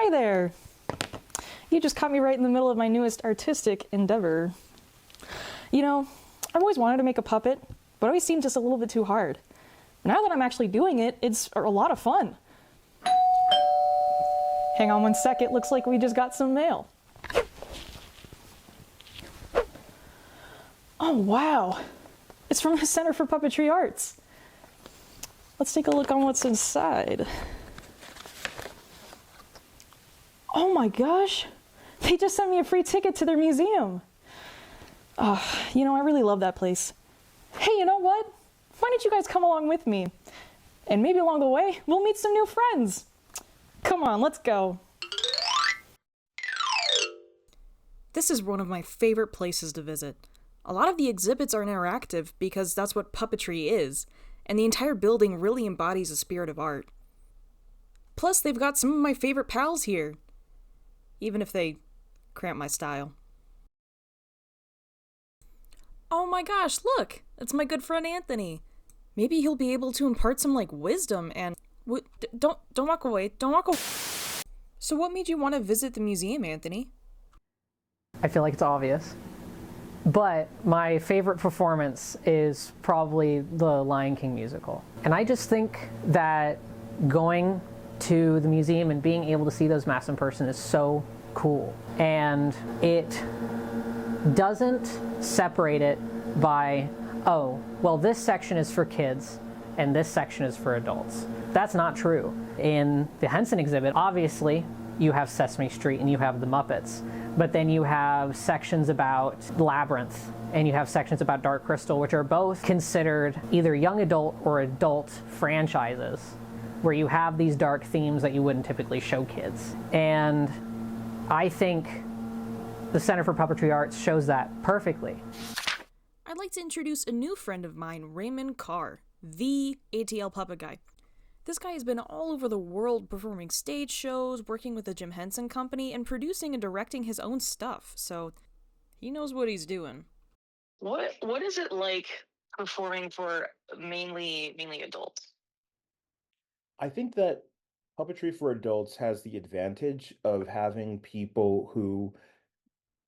Hi there! You just caught me right in the middle of my newest artistic endeavor. You know, I've always wanted to make a puppet, but it always seemed just a little bit too hard. Now that I'm actually doing it, it's a lot of fun. Hang on one second, looks like we just got some mail. Oh wow, it's from the Center for Puppetry Arts. Let's take a look on what's inside. Oh my gosh, they just sent me a free ticket to their museum. You know, I really love that place. Hey, you know what? Why don't you guys come along with me? And maybe along the way, we'll meet some new friends. Come on, let's go. This is one of my favorite places to visit. A lot of the exhibits are interactive because that's what puppetry is, and the entire building really embodies the spirit of art. Plus, they've got some of my favorite pals here, even if they cramp my style. Oh my gosh, look! It's my good friend Anthony. Maybe he'll be able to impart some, wisdom and... Don't walk away. Don't walk away. So what made you want to visit the museum, Anthony? I feel like it's obvious. But my favorite performance is probably the Lion King musical. And I just think that going to the museum and being able to see those masks in person is so cool. And it doesn't separate it by, oh, well, this section is for kids and this section is for adults. That's not true. In the Henson exhibit, obviously, you have Sesame Street and you have the Muppets, but then you have sections about Labyrinth and you have sections about Dark Crystal, which are both considered either young adult or adult franchises, where you have these dark themes that you wouldn't typically show kids. And I think the Center for Puppetry Arts shows that perfectly. I'd like to introduce a new friend of mine, Raymond Carr, the ATL puppet guy. This guy has been all over the world performing stage shows, working with the Jim Henson Company, and producing and directing his own stuff, so he knows what he's doing. What is it like performing for mainly adults? I think that puppetry for adults has the advantage of having people who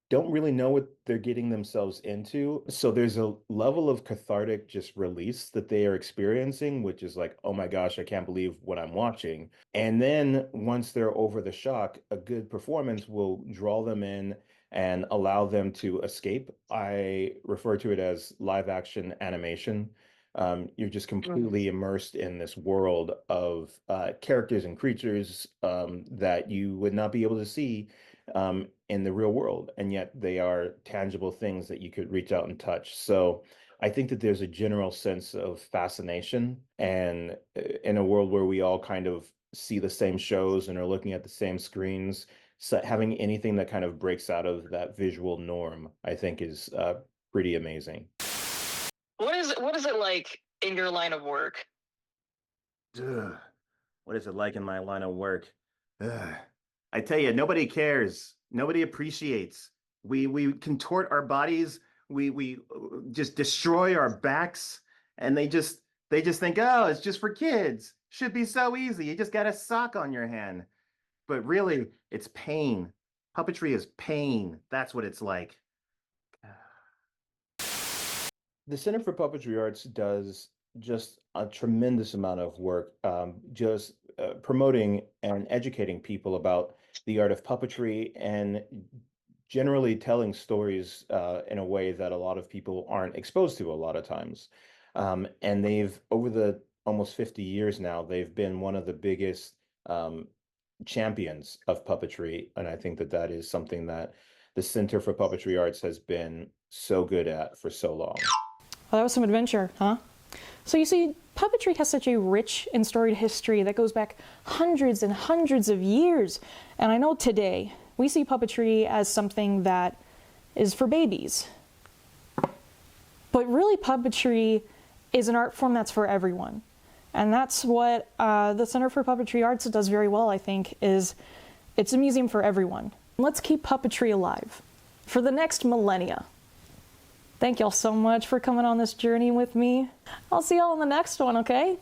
don't really know what they're getting themselves into. So there's a level of cathartic just release that they are experiencing, which is like, oh my gosh, I can't believe what I'm watching. And then once they're over the shock, a good performance will draw them in and allow them to escape. I refer to it as live action animation. You're just completely immersed in this world of characters and creatures that you would not be able to see in the real world, and yet they are tangible things that you could reach out and touch. So I think that there's a general sense of fascination, and in a world where we all kind of see the same shows and are looking at the same screens, so having anything that kind of breaks out of that visual norm, I think is pretty amazing. What is it like in your line of work? Ugh. What is it like in my line of work? Ugh. I tell you, nobody cares. Nobody appreciates. We contort our bodies. We just destroy our backs, and they just think, oh, it's just for kids. Should be so easy. You just got a sock on your hand. But really, it's pain. Puppetry is pain. That's what it's like. The Center for Puppetry Arts does just a tremendous amount of work, promoting and educating people about the art of puppetry and generally telling stories in a way that a lot of people aren't exposed to a lot of times. And they've, over the almost 50 years now, they've been one of the biggest champions of puppetry. And I think that that is something that the Center for Puppetry Arts has been so good at for so long. Well, that was some adventure, huh? So you see, puppetry has such a rich and storied history that goes back hundreds and hundreds of years. And I know today we see puppetry as something that is for babies. But really, puppetry is an art form that's for everyone. And that's what the Center for Puppetry Arts does very well, I think, is it's a museum for everyone. Let's keep puppetry alive for the next millennia. Thank y'all so much for coming on this journey with me. I'll see y'all in the next one, okay?